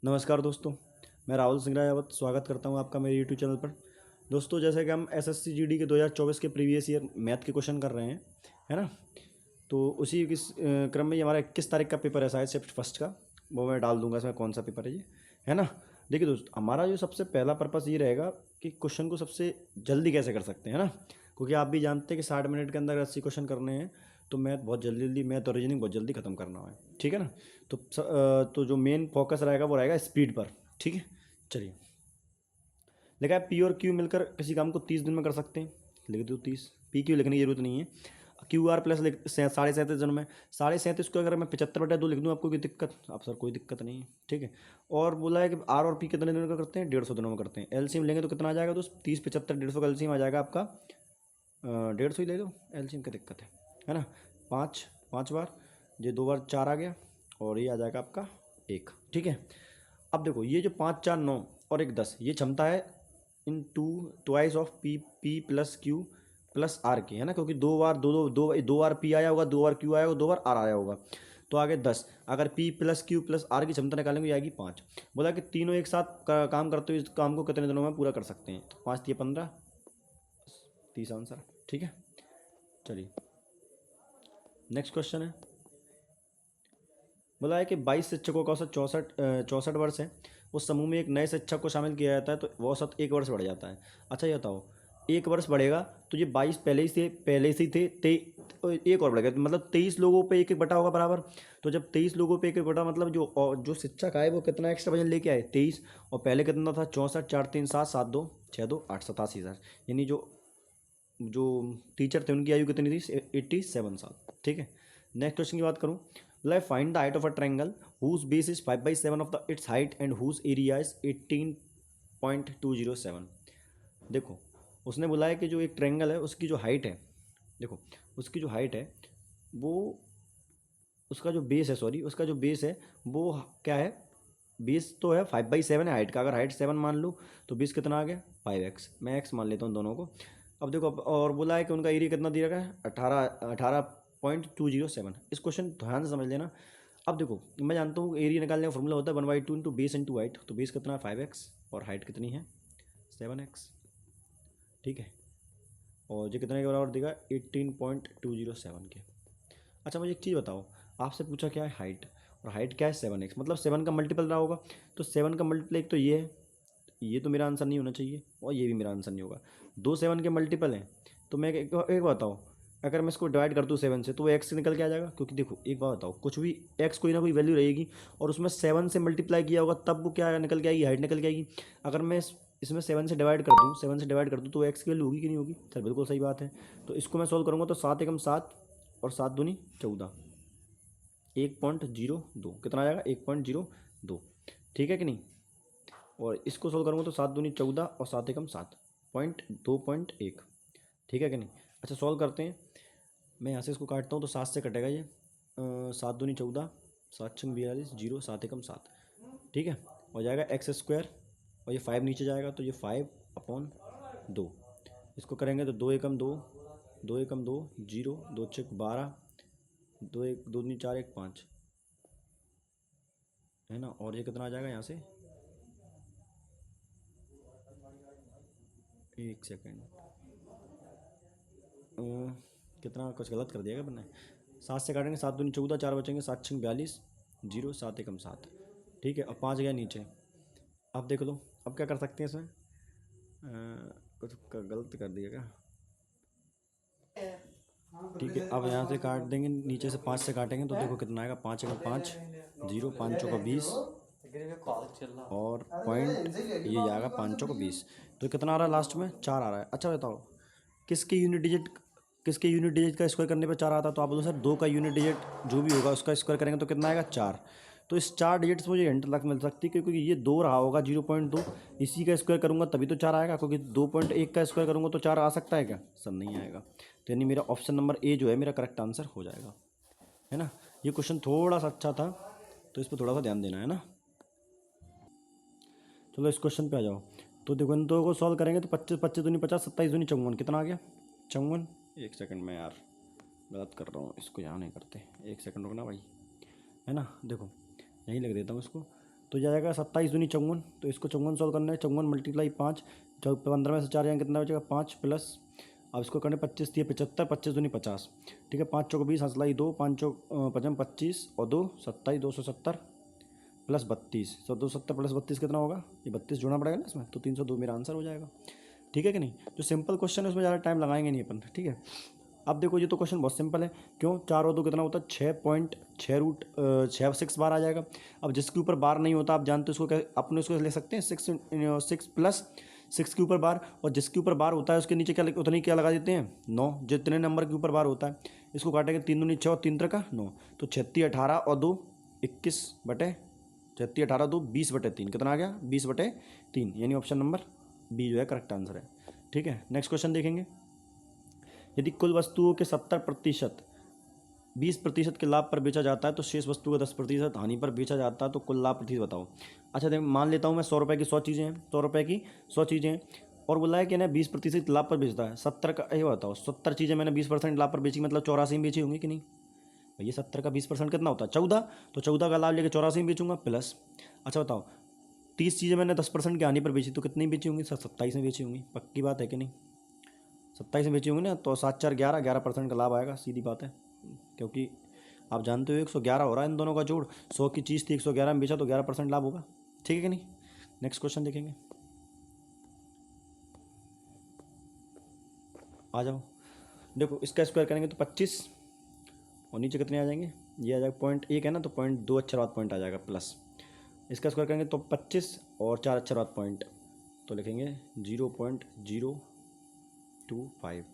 नमस्कार दोस्तों, मैं राहुल सिंह राजावत स्वागत करता हूं आपका मेरे यूट्यूब चैनल पर। दोस्तों, जैसे कि हम एसएससी जीडी के 2024 के प्रीवियस ईयर मैथ के क्वेश्चन कर रहे हैं, है ना। तो उसी किस क्रम में ये हमारा 21 तारीख का पेपर है शायद शिफ्ट फर्स्ट का, वो मैं डाल दूंगा इसमें कौन सा पेपर है ये, है ना। देखिए दोस्त, हमारा जो सबसे पहला पर्पस ये रहेगा कि क्वेश्चन को सबसे जल्दी कैसे कर सकते हैं, है ना। क्योंकि आप भी जानते हैं कि 60 मिनट के अंदर 80 क्वेश्चन करने हैं, तो मैथ बहुत जल्दी जल्दी मैथ और रीजनिंग बहुत जल्दी खत्म करना है, ठीक है ना। तो जो मेन फोकस रहेगा वो रहेगा स्पीड पर, ठीक है। चलिए, देखा है पी और क्यू मिलकर किसी काम को 30 दिन में कर सकते हैं। लिख दो 30, पी क्यू लिखने की जरूरत नहीं है। क्यू आर प्लस 37.5 दिन में 37.5 को अगर मैं 75/2 लिख दूँ, आपको कोई दिक्कत? आप सर कोई दिक्कत नहीं है, ठीक है। और बोला है कि आर और पी कितने दिनों में करते हैं? 150 दिनों में करते हैं। एलसीएम लेंगे तो कितना आ जाएगा दोस्त? 30, 75, 150 का एलसीएम आ जाएगा आपका 150 ही ले लो, एलसीएम की दिक्कत है ना। पाँच पाँच बार, ये 2 बार 4 आ गया, और ये आ जाएगा आपका 1, ठीक है। अब देखो, ये जो 5, 4, 9 और 1, 10, ये क्षमता है in twice of P plus Q plus R की, है ना। क्योंकि दो बार दो बार पी आया होगा, 2 बार क्यू आया होगा, 2 बार आर आया होगा, तो आगे 10। अगर P plus Q plus R की क्षमता निकालेंगे, आएगी 5। बोला कि तीनों एक साथ काम करते हुए इस काम को कितने दिनों में पूरा कर सकते हैं? तो 5 या 15, 30 आंसर, ठीक है। चलिए, नेक्स्ट क्वेश्चन है। बोला है कि 22 शिक्षकों का औसत 64 वर्ष है। उस समूह में एक नए शिक्षक को शामिल किया जाता है तो वो औसत 1 वर्ष बढ़ जाता है। अच्छा, ये बताओ, 1 वर्ष बढ़ेगा तो ये 22 पहले से ही थे, एक और बढ़ेगा, तो मतलब 23 लोगों पे एक एक बटा होगा बराबर। तो जब 23 लोगों पे एक एक बटा, मतलब जो शिक्षक आए वो कितना एक्स्ट्रा वजन लेके आए? 23। और पहले कितना था? 64, 4, 3, 7, 7, 2, 6, 2, 8, 87 हज़ार। यानी जो जो टीचर थे उनकी आयु कितनी थी? 87 साल, ठीक है। नेक्स्ट क्वेश्चन की बात करूँ, like find the height of a triangle whose base is 5/7 of its height and whose area is 18.207। देखो, उसने बोला है कि जो एक ट्रायंगल है उसकी जो हाइट है, देखो उसकी जो हाइट है वो, उसका जो बेस है, सॉरी, उसका जो बेस है वो क्या है? बेस तो है 5/7 है हाइट का। अगर हाइट 7 मान लो तो बेस कितना आ गया? 5x। मैं x मान लेता हूँ दोनों को। अब देखो, और बोला है कि उनका एरिया कितना दिया गया है? 18.207। इस क्वेश्चन ध्यान से समझ लेना। अब देखो, मैं जानता हूँ एरिया निकालने का फॉर्मूला होता है 1/2 इंटू बेस इंटू हाइट। तो बेस कितना है? 5x, और हाइट कितनी है? 7x, ठीक है। और ये कितने के बराबर देगा? 18.207 के। अच्छा, मुझे एक चीज़ बताओ, आपसे पूछा क्या है? हाइट। और हाइट क्या है? 7x, मतलब 7 का मल्टीपल रहा होगा। तो 7 का मल्टीपल एक तो ये है, ये तो मेरा आंसर नहीं होना चाहिए, और ये भी मेरा आंसर नहीं होगा। 2 7 के मल्टीपल हैं। तो मैं एक बताओ, अगर मैं इसको डिवाइड कर दूँ 7 से, तो वो एक्स से निकल के आ जाएगा। क्योंकि देखो, एक बात बताओ, कुछ भी एक्स कोई ना कोई वैल्यू रहेगी, और उसमें 7 से मल्टीप्लाई किया होगा, तब वो क्या निकल के आएगी? हाइट निकल के आएगी। अगर मैं इसमें 7 से डिवाइड कर दूँ, 7 से डिवाइड कर दूँ, तो एक्स की वैल्यू होगी कि नहीं होगी? सर बिल्कुल सही बात है। तो इसको मैं सोल्व करूँगा तो 7 एकम 7 और 7 दूनी 14, 1.02 कितना आ जाएगा? 1.02, ठीक है कि नहीं। और इसको सोल्व करूँगा तो 7 दूनी 14 और 7 एकम 7, 2.1, ठीक है कि नहीं। अच्छा, सॉल्व करते हैं। मैं यहाँ से इसको काटता हूँ तो 7 से कटेगा ये, 7 दूनी 14, 7 छंग 42, 0, 7 एकम 7, ठीक है। हो जाएगा x², और ये 5 नीचे जाएगा तो ये 5/2। इसको करेंगे तो 2 एकम 2, 2 एकम 2, 0, 2 छक 12, 2 1 2 दूनी 4, 1 5, है ना। और ये कितना आ जाएगा यहाँ से? एक सेकेंड, कितना कुछ गलत कर दिया क्या मैंने? 7 से काटेंगे, 7 दूनी 14, 4 बचेंगे, 7 छंग 42, 0, 7 एकम 7, ठीक है। अब 5 गया नीचे। अब देख लो, अब क्या कर सकते हैं इसमें? कुछ गलत कर दिया क्या? ठीक है, अब यहाँ से काट देंगे, नीचे से 5 से काटेंगे तो देखो कितना आएगा? 5 एकम 5, 0, 5 चौका 20, और पॉइंट ये जाएगा 5 चौका 20। तो कितना आ रहा है लास्ट में? 4 आ रहा है। अच्छा बताओ, किसके यूनिट डिजिट किसके यूनिट डिजिट का स्क्वायर करने पर 4 आता है? तो आप बोलो सर 2 का यूनिट डिजिट जो भी होगा उसका स्क्वायर करेंगे तो कितना आएगा? 4। तो इस 4 डिजिट से मुझे हिंट तक मिल सकती है, क्योंकि ये 2 रहा होगा 0.2, इसी का स्क्वायर करूंगा तभी तो 4 आएगा। क्योंकि 2.1 का स्क्वायर करूंगा तो 4 आ सकता है क्या? सर नहीं आएगा। तो यानी मेरा ऑप्शन नंबर ए जो है मेरा करेक्ट आंसर हो जाएगा, है ना। ये क्वेश्चन थोड़ा सा अच्छा था, तो इस पर थोड़ा सा ध्यान देना, है ना। चलो इस क्वेश्चन पे आ जाओ। तो देखो, इन दो को सॉल्व करेंगे तो 25 25 दूनी 50, 27 दूनी 54, कितना आ गया? 54। एक सेकंड में यार गलत कर रहा हूँ, इसको यहाँ नहीं करते, एक सेकंड रुकना भाई, है ना। देखो, यहीं लग देता हूँ इसको। तो ये आ जाएगा 27 दूनी 54, तो इसको 54 सॉल्व करना है। 54 मल्टीप्लाई 5, जब 15 में से 4 जाएंगे कितना बचेगा 5 प्लस, अब इसको करने 25 दिए 75, 25 दूनी 50, ठीक है। 5 चौक 20, हंसलाई 2, 5 चौक 55 25 और 2 27, 270 प्लस 32, तो 270 प्लस 32 कितना होगा, ये 32 जोड़ना पड़ेगा ना इसमें, तो 302 मेरा आंसर हो जाएगा, ठीक है कि नहीं। जो सिंपल क्वेश्चन है उसमें ज़्यादा टाइम लगाएंगे नहीं अपन, ठीक है। अब देखो ये तो क्वेश्चन बहुत सिंपल है, क्यों 4 और 2 कितना होता है 6.6 बार आ जाएगा। अब जिसके ऊपर बार नहीं होता आप जानते हो उसको क्या, अपने उसको ले सकते हैं 6 प्लस 6 के ऊपर बार, और जिसके ऊपर बार होता है उसके नीचे क्या उतनी क्या लगा देते हैं 9, जितने नंबर के ऊपर बार होता है। इसको काटेंगे 3 दूनी 6 और 3 का 9, तो 36 18 और 2 21 बटे 36 18 2 20/3 कितना आ गया 20/3, यानी ऑप्शन नंबर बी जो है करेक्ट आंसर है, ठीक है। नेक्स्ट क्वेश्चन देखेंगे। यदि कुल वस्तुओं के 70% 20% के लाभ पर बेचा जाता है तो शेष वस्तु का 10% हानि पर बेचा जाता है, तो कुल लाभ प्रतिशत बताओ। अच्छा देखो मान लेता हूँ मैं 100 रुपये की 100 चीज़ें हैं, 100 रुपये की 100 चीज़ें हैं, और बोला है कि ना 20% लाभ पर बेचता है। 70 का ये बताओ, 70 चीज़ें मैंने 20% लाभ पर बेची, मतलब 84 में बेची होंगी कि नहीं भैया। 70 का 20% कितना होता है 14, तो 14 का लाभ लेके 84 में बेचूंगा प्लस। अच्छा बताओ 30 चीज़ें मैंने 10% की हानि पर बेची, तो कितनी बेची होंगी 27 में बेची होंगी, पक्की बात है कि नहीं। 27 में बेची होंगी ना, तो 7 4 11, 11% का लाभ आएगा, सीधी बात है। क्योंकि आप जानते हो 111 हो रहा है इन दोनों का जोड़, 100 की चीज़ थी 111 में बेचा तो 11% लाभ होगा, ठीक है कि नहीं। नेक्स्ट क्वेश्चन देखेंगे, आ जाओ। देखो इसका स्क्वायर करेंगे तो 25, और नीचे कितने आ जाएंगे, ये आ जाएगा 0.1 है ना, तो 0.2 अक्षर बाद पॉइंट आ जाएगा प्लस। इसका स्क्वायर करेंगे तो 25 और 4 अक्षर बाद पॉइंट, तो लिखेंगे 0.025,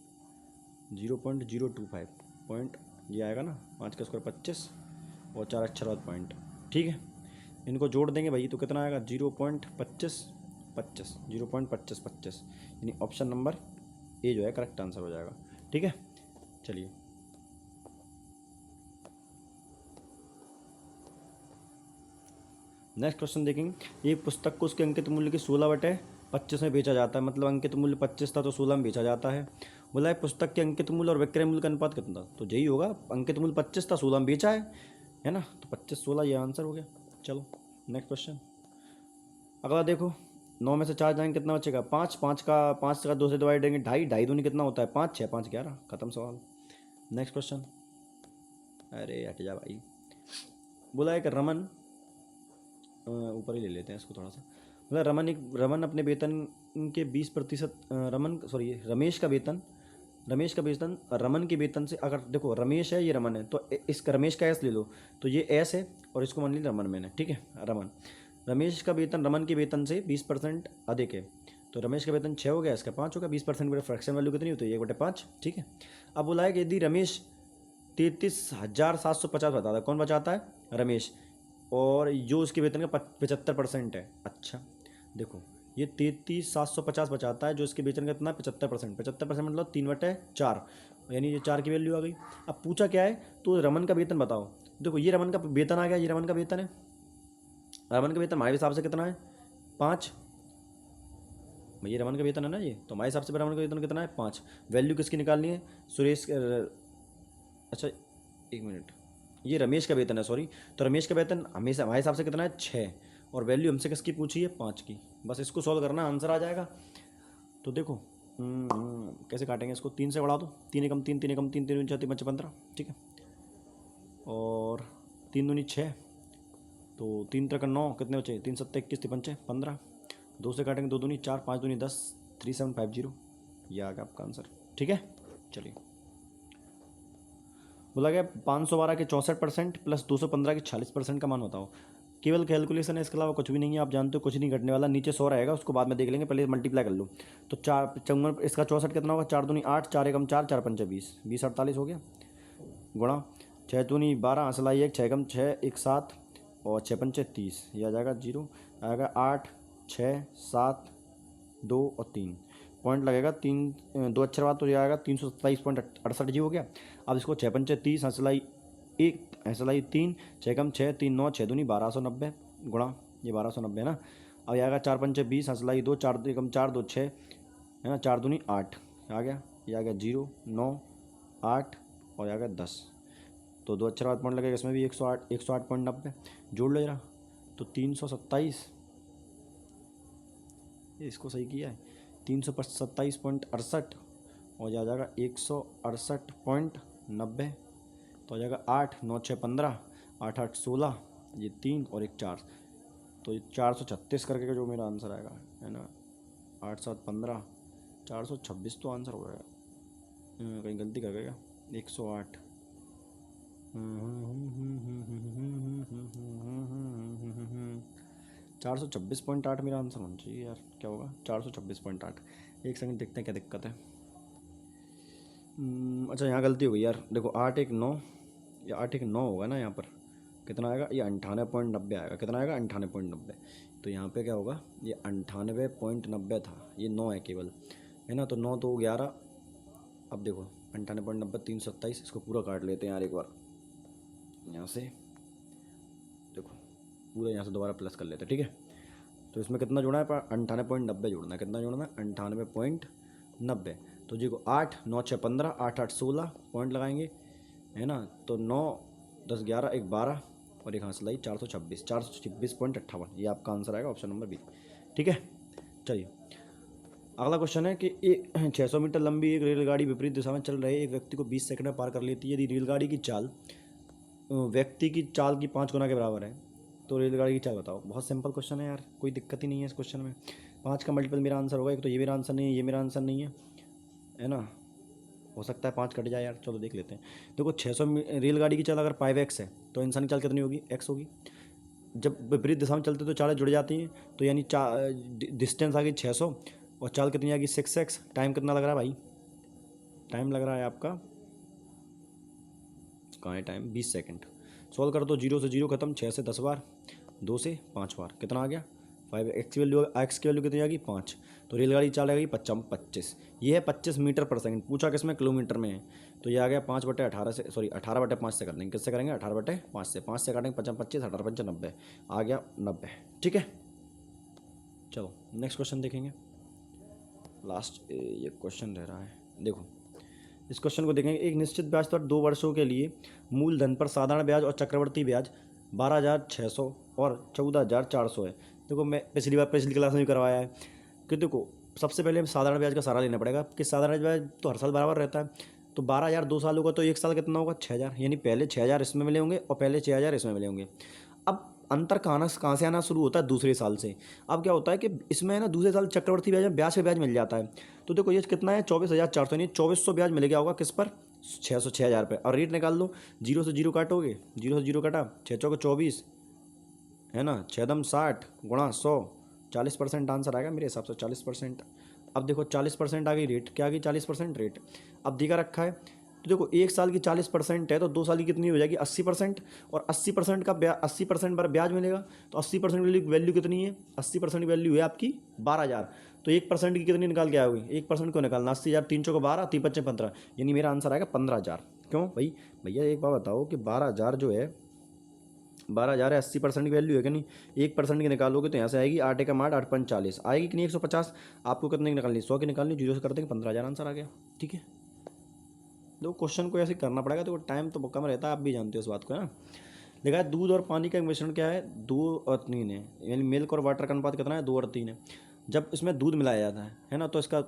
0.025 पॉइंट, ये आएगा ना। 5 का स्क्वायर 25 और 4 अक्षर बाद पॉइंट, ठीक है। इनको जोड़ देंगे भाई तो कितना आएगा 0.25 25, 0.25 यानी ऑप्शन नंबर ए जो है करेक्ट आंसर हो जाएगा, ठीक है। चलिए नेक्स्ट क्वेश्चन देखेंगे। ये पुस्तक को उसके अंकित मूल्य के 16/25 में बेचा जाता है, मतलब अंकित मूल्य 25 था तो 16 में बेचा जाता है। बोला है पुस्तक के अंकित मूल्य और विक्रय मूल्य का अनुपात कितना था, तो यही होगा, अंकित मूल्य 25 था 16 में बेचा है ना, तो 25 16 ये आंसर हो गया। चलो नेक्स्ट क्वेश्चन। अगला देखो 9 में से 4 जाएंगे कितना बचेगा 5, 5 का 2 से डिवाइड देंगे 2.5, 2.5 दूनी कितना होता है 5, 6 5 11, खत्म सवाल। नेक्स्ट क्वेश्चन, अरे हट जा भाई। बोला है कि रमन, ऊपर ही ले लेते हैं इसको थोड़ा सा, मतलब रमन अपने वेतन के 20%, रमेश का वेतन रमन के वेतन से, अगर देखो रमेश है ये रमन है, तो इसका रमेश का एस ले लो, तो ये एस है और इसको मान लीजिए रमन मैंने, ठीक है। रमेश का वेतन रमन के वेतन से 20% अधिक है, तो रमेश का वेतन 6 हो गया, इसका 5 होगा, 20% फ्रैक्शन वैल्यू कितनी होती है 1/5, ठीक है। अब बोला है कि यदि रमेश 33,750 बताता है, कौन बचाता है रमेश, और जो उसके वेतन का 75% है। अच्छा देखो ये 33,750 बचाता है, जो इसके वेतन का कितना 75%, 75% मतलब 3/4, यानी ये 4 की वैल्यू आ गई। अब पूछा क्या है, तो रमन का वेतन बताओ। देखो ये रमन का वेतन आ गया, ये रमन का वेतन है, रमन का वेतन हमारे हिसाब से कितना है 5, ये रमन का वेतन है ना ये, तो हमारे हिसाब से रमन का वेतन कितना है 5। वैल्यू किसकी निकालनी है सुरेश, अच्छा 1 मिनट, ये रमेश का वेतन है सॉरी, तो रमेश का वेतन हमेशा हमारे हिसाब से कितना है 6, और वैल्यू हमसे किसकी पूछी है 5 की। बस इसको सॉल्व करना आंसर आ जाएगा। तो देखो कैसे काटेंगे इसको, 3 से बढ़ा दो, 3 एकम 3, 3 एकम 3, 3 4 5 15, ठीक है, और 3 दूनी 6, तो 3 3 9 कितने बचे 3 7 21 5 15, 2 से काटेंगे 2 दूनी 4, 5 दूनी 10, 3750, ये आ गया आपका आंसर, ठीक है। चलिए बोला गया 512 के 64% प्लस 215 के 46% का मान बताओ। केवल कैलकुलेशन है, इसके अलावा कुछ भी नहीं है, आप जानते हो कुछ नहीं घटने वाला, नीचे 100 रहेगा उसको बाद में देख लेंगे, पहले मल्टीप्लाई कर लो। तो 4 इसका 64 कितना होगा 4 दूनी 8, 4 एकम 4, 4 पंचे 20, 20 48 हो गया, गुणा 6 दूनी 12, असलाई 1, 6 एकम 6 1 7 और 6 पंचे 30, यह आ जाएगा 0, आएगा 8 6 7 2 और 3 पॉइंट लगेगा, 3 2 अक्षर बाद तो ये आएगा 327.68 जी हो गया। अब इसको 6 पंचे 30, हंसलाई 1 हंसलाई 3, 6 कम 6 3 9, 6 दूनी 1290 गुणा ये 1290 है ना। अब ये आएगा 4 पंचे 20, हंसलाई 2, 4 एकम 4 2 6 है ना, 4 दूनी 8 आ गया, ये आ गया 0 9 8 और आ गया 10, तो 2 अक्षर बाद पॉइंट लगेगा, इसमें भी 108.90 जोड़ लो जरा, तो तो 327, इसको सही किया है, 327.68 हो जाएगा 168.90, तो हो जाएगा 8 9 6 15, 8 8 16, ये 3 और एक 4, तो ये 436 करके जो मेरा आंसर आएगा, है ना। 8 7 15, 426 तो आंसर हो जाएगा। कहीं गलती कर गया, 108। 426.8 मेरा आंसर होना चाहिए यार, क्या होगा 426.8। एक सेकंड देखते हैं क्या दिक्कत है। अच्छा यहाँ गलती हो गई यार, देखो 8 1 9, या 8 1 9 होगा ना, यहाँ पर कितना आएगा, ये 98.90 आएगा, कितना आएगा 98.90, तो यहाँ पे क्या होगा, ये 98.90 था, ये 9 है केवल, है ना, तो 9 तो 11, अब देखो 98.90 327, इसको पूरा काट लेते हैं यार एक बार, यहाँ से देखो पूरा यहाँ से दोबारा प्लस कर लेते हैं, ठीक है। तो इसमें कितना जोड़ना है, 98.90 जोड़ना है, कितना जोड़ना है 98.90, तो जी को 8 9 6 15, 8 8 16 पॉइंट लगाएंगे, है ना, तो 9 10 11 एक 12 और एक हासिल आई 426, 426.58, ये आपका आंसर आएगा ऑप्शन नंबर बी, ठीक है। चलिए अगला क्वेश्चन है कि 600 मीटर लंबी एक रेलगाड़ी विपरीत दिशा में चल रहे एक व्यक्ति को 20 सेकंड में पार कर लेती है। यदि रेलगाड़ी की चाल व्यक्ति की चाल की 5 गुना के बराबर है तो रेलगाड़ी की चाल बताओ। बहुत सिंपल क्वेश्चन है यार, कोई दिक्कत ही नहीं है इस क्वेश्चन में। 5 का मल्टीपल मेरा आंसर होगा, एक तो ये मेरा आंसर नहीं है, ये मेरा आंसर नहीं है ना, हो सकता है 5 कट जाए यार, चलो देख लेते हैं। देखो 600 रेलगाड़ी की चाल अगर 5x है तो इंसानी चाल कितनी होगी, x होगी। जब विपरीत दिशा में चलते तो चालें जुड़ जाती हैं, तो यानी डिस्टेंस आ गई 600 और चाल कितनी आ गई 6x। टाइम कितना लग रहा है भाई, टाइम लग रहा है आपका, कहाँ है टाइम, 20 सेकंड। सॉल्व कर दो, 0 से 0 खत्म, 6 से 10 बार, 2 से 5 बार, कितना आ गया 5। एक्स की वैल्यू कितनी आ गई 5, तो रेलगाड़ी चाल आ गई 25। ये है 25 मीटर पर सेकंड, पूछा किसमें, किलोमीटर में है, तो ये आ गया 5/18 से, सॉरी 18/5 से कर देंगे, किससे करेंगे 18/5 से, 5 से काटेंगे 25 25, 18 5 90, आ गया 90, ठीक है। चलो नेक्स्ट क्वेश्चन देखेंगे, लास्ट ये क्वेश्चन रह रहा है। देखो इस क्वेश्चन को देखेंगे, एक निश्चित ब्याज पर 2 वर्षों के लिए मूलधन पर साधारण ब्याज और चक्रवर्ती ब्याज 12,600 और 14,400 है। देखो मैं पिछली क्लास में भी करवाया है कि देखो सबसे पहले साधारण ब्याज का सहारा लेना पड़ेगा कि साधारण ब्याज तो हर साल बराबर रहता है, तो 12,000 2 साल होगा तो एक साल कितना होगा 6,000, यानी पहले 6,000 इसमें मिले होंगे और पहले 6,000 इसमें मिले होंगे। अब अंतर कहाँ से आना शुरू होता है, दूसरे साल से। अब क्या होता है कि इसमें है ना दूसरे साल चक्रवर्ती ब्याज में ब्याज पे ब्याज मिल जाता है, तो देखो ये कितना है 24,400, यानी 2400 ब्याज मिल गया होगा किस पर, 6,000 पे, और रेट निकाल लो, 0 से 0 काटोगे, 0 से 0 काटा, 6 चौके 24, है ना, 6 दम 60 गुणा 100, 40% आंसर आएगा मेरे हिसाब से 40%। अब देखो 40% आ गई रेट, क्या आ गई 40% रेट, अब दिखा रखा है, तो देखो एक साल की 40% है तो 2 साल की कितनी हो जाएगी 80%, और 80% का 80% पर ब्याज मिलेगा, तो 80% वैल्यू कितनी है, 80% वैल्यू है आपकी 12,000, तो 1% की कितनी निकाल के आओगे, 1% को निकालना, 80,000 3 चौके 12, 3 पच्चे 15, यानी मेरा आंसर आएगा 15,000। क्यों भाई, भैया एक बात बताओ कि 12,000 जो है 12,000 है, 80% की वैल्यू है कि नहीं, 1% की निकालोगे तो यहाँ से आएगी 8 एकम 8, 8 पंच 40 आएगी कि नहीं 150, आपको कितने की निकालनी, 100 की निकालनी, 0 से कर देंगे 15,000 आंसर आ गया, ठीक है। देखो क्वेश्चन को ऐसे करना पड़ेगा, तो टाइम तो कम रहता है, आप भी जानते हो इस बात को, है ना। देखा है दूध और पानी का मिश्रण क्या है, 2 और 3 है, यानी मिल्क और वाटर का अनुपात कितना है 2 और 3 है। जब इसमें दूध मिलाया जाता है ना, तो इसका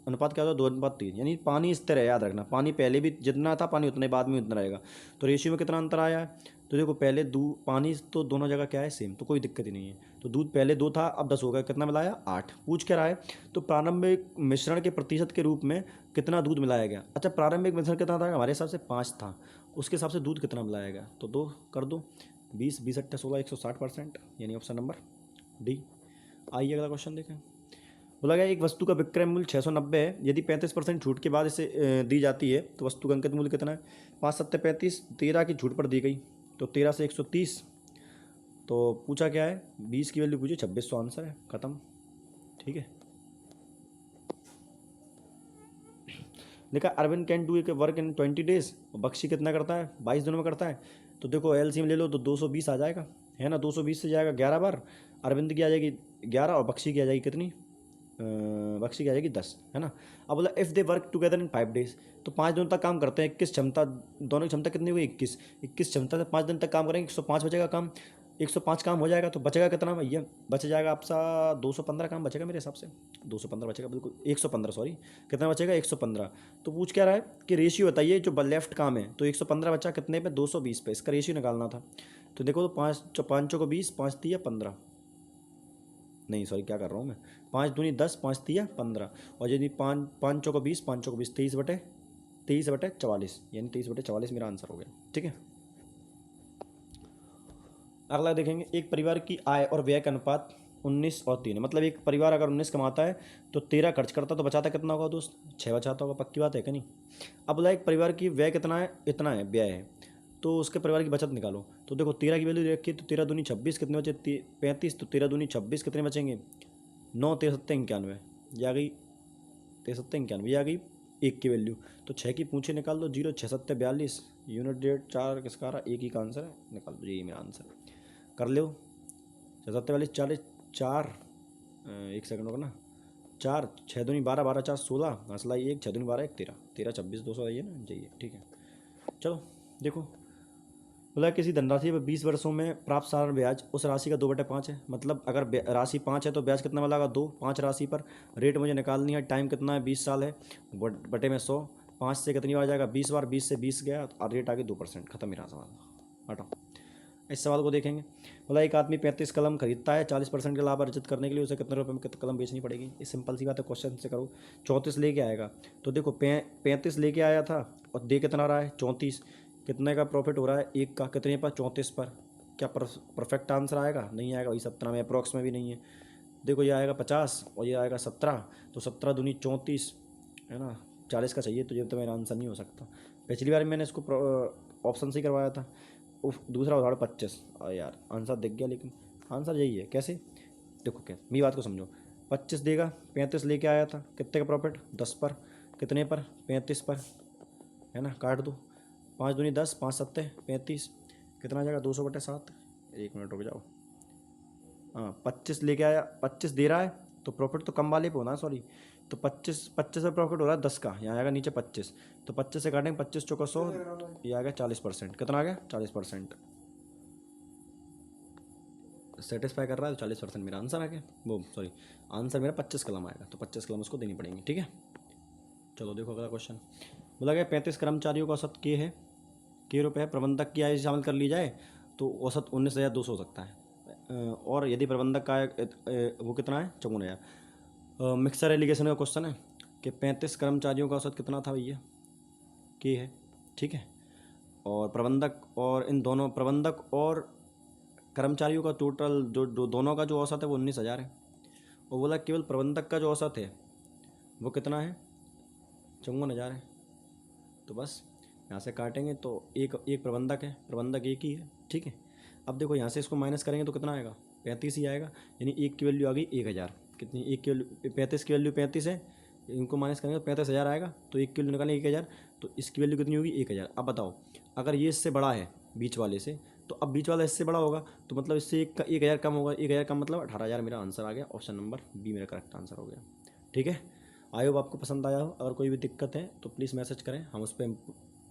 अनुपात क्या होता है 2:3, यानी पानी इस तरह याद रखना, पानी पहले भी जितना था पानी उतने बाद में उतना रहेगा, तो रेशियो में कितना अंतर आया है, तो देखो पहले पानी तो दोनों जगह क्या है सेम, तो कोई दिक्कत ही नहीं है, तो दूध पहले 2 था अब 10 हो गया, कितना मिलाया 8, पूछ क्या रहा है, तो प्रारंभिक मिश्रण के प्रतिशत के रूप में कितना दूध मिलाया गया। अच्छा प्रारंभिक मिश्रण कितना था, हमारे हिसाब से 5 था, उसके हिसाब से दूध कितना मिलाया गया, तो 2 कर दो, 20 20 8 16 160%, यानी ऑप्शन नंबर डी। आइए अगला क्वेश्चन देखें। बोला गया एक वस्तु का विक्रय मूल्य 690 है, यदि 35% छूट के बाद इसे दी जाती है तो वस्तु का अंकित मूल्य कितना है, 5 7 35, 13 की छूट पर दी गई, तो 13 से 130, तो पूछा क्या है 20 की वैल्यू पूछी, 2600 आंसर है, खत्म, ठीक है। देखा अरविंद कैन डू एक वर्क इन 20 डेज, बख्शी कितना करता है 22 दिनों में करता है, तो देखो एलसीएम ले लो तो 220 आ जाएगा, है ना, 220 से जाएगा 11 बार, अरविंद की आ जाएगी 11 और बख्शी की आ जाएगी कितनी, बख्शी की आ जाएगी 10, है ना। अब बोला if they work together in 5 days, तो 5 दिनों तक काम करते हैं, 21 क्षमता, दोनों की क्षमता कितनी हुई 21 क्षमता से 5 दिन तक काम करेंगे 105 बचेगा काम, 105 काम हो जाएगा तो बचेगा कितना भैया, बच जाएगा आपका 215 काम बचेगा मेरे हिसाब से, 215 बचेगा बिल्कुल, 115 सॉरी, कितना बचेगा 115। तो पूछ क्या रहा है कि रेशियो बताइए जो लेफ्ट काम है, तो 115 बचा कितने पे, 220 पे, इसका रेशियो निकालना था। तो देखो तो पाँच को 20, 5 तिया 15, नहीं सॉरी क्या कर रहा हूँ मैं, 5 दूनी 10, 5 तिया 15, और यदि पाँच चौको 20, 5 चौको 20, 23/44, यानी 23/44 मेरा आंसर हो गया। ठीक है, अगला देखेंगे, एक परिवार की आय और व्यय का अनुपात 19 और 3 है। मतलब एक परिवार अगर 19 कमाता है तो 13 खर्च करता, तो बचाता कितना होगा दोस्त, 6 बचाता होगा, पक्की बात है कि नहीं। अब बोला एक परिवार की व्यय कितना है, इतना है व्यय है, तो उसके परिवार की बचत निकालो। तो देखो 13 की वैल्यू रखी तो 13 दूनी 26, कितने बचे 35, तो 13 दूनी 26, कितने बचेंगे 9, 13 91, ये आ गई 13 91, ये आ गई 1 की वैल्यू। तो 6 की पूछे निकाल दो, 0 6 7 42, यूनिट डेट 4 किसका रहा, 1 ही का आंसर है, निकाल दो, यही मेरा आंसर कर लो। 6 7 42 40 4, 1 सेकंड होगा ना, 4 6 दूनी 12, 12 4 16, हंसला 1, 6 दूनी 12 1 13, 13 26 200 आइए ना जाइए। ठीक है, चलो देखो, बोला किसी धनराशि पर 20 वर्षों में प्राप्त साधारण ब्याज उस राशि का 2/5 है। मतलब अगर राशि 5 है तो ब्याज कितना मिलेगा 2, 5 राशि पर। रेट मुझे निकालनी है, टाइम कितना है 20 साल है, बटे में 100, 5 से कितनी बार जाएगा 20 बार, 20 से 20 गया और रेट आ गई 2%, खत्म मेरा सवाल। हटाओ, इस सवाल को देखेंगे। बोला एक आदमी 35 कलम खरीदता है, 40% का लाभ अर्जित करने के लिए उसे कितने रुपए में कितने कलम बेचनी पड़ेगी। ये सिंपल सी बात है, क्वेश्चन से करो। 34 लेके आएगा, तो देखो 35 लेके आया था और दे कितना रहा है 34, कितने का प्रॉफिट हो रहा है, एक का, कितने पर 34 पर। क्या परफेक्ट आंसर आएगा, नहीं आएगा भाई, 17 में, अप्रॉक्स में भी नहीं है। देखो ये आएगा 50 और ये आएगा 17, तो 17 दूनी 34 है ना, 40 का चाहिए, तो ये तो मेरा आंसर नहीं हो सकता। पिछली बार मैंने इसको ऑप्शन से ही करवाया था। दूसरा उदाहरण 25, यार आंसर दिख गया, लेकिन आंसर यही है, कैसे देखो, क्या मेरी बात को समझो। 25 देगा, 35 लेके आया था, कितने का प्रॉफिट 10 पर, कितने पर 35 पर, है ना, काट दो, 5 दूनी 10, 5 7 35, कितना आ जाएगा 200/7। 1 मिनट रुक जाओ, हाँ 25 लेके आया, 25 दे रहा है, तो प्रॉफिट तो कम वाले पे होना, सॉरी, तो 25 से प्रॉफिट हो रहा है 10 का, यहाँ आएगा नीचे 25, तो 25 से काटेंगे 25 चौका 100, ये आ गया 40%, कितना आ गया 40%। सेटिस्फाई कर रहा है तो 40% मेरा आंसर आ गया, वो सॉरी आंसर मेरा 25 कलम आएगा, तो 25 कलम उसको देनी पड़ेंगी। ठीक है, चलो देखो अगला क्वेश्चन। बोला गया 35 कर्मचारियों का औसत के है, के रुपये है, प्रबंधक की आय शामिल कर ली जाए तो औसत 19,200 हो सकता है, और यदि प्रबंधक का वो कितना है 54,000। मिक्सर एलिगेशन का क्वेश्चन है कि 35 कर्मचारियों का औसत कितना था भैया, के है, ठीक है, और प्रबंधक, और इन दोनों प्रबंधक और कर्मचारियों का टोटल जो दोनों का जो औसत है वो 19,000 है, और बोला केवल प्रबंधक का जो औसत है वो कितना है 54,000 है। तो बस यहाँ से काटेंगे तो एक एक प्रबंधक है, प्रबंधक एक ही है। ठीक है, अब देखो यहाँ से इसको माइनस करेंगे तो कितना आएगा 35 ही आएगा, यानी एक की वैल्यू आ गई 1,000, कितनी, एक की वैल्यू 35 की वैल्यू 35 है, इनको माइनस करेंगे तो 35,000 आएगा, तो एक की वैल्यू निकालेंगे 1,000, तो इसकी वैल्यू कितनी होगी 1,000। अब बताओ अगर ये इससे बड़ा है बीच वाले से, तो अब बीच वाला इससे बड़ा होगा, तो मतलब इससे 1,000 कम होगा, 1,000 कम मतलब 18,000 मेरा आंसर आ गया, ऑप्शन नंबर बी मेरा करेक्ट आंसर हो गया। ठीक है, आई होप आपको पसंद आया हो, अगर कोई भी दिक्कत है तो प्लीज़ मैसेज करें, हम उस पर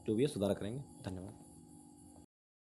जो भी है सुधार करेंगे। धन्यवाद।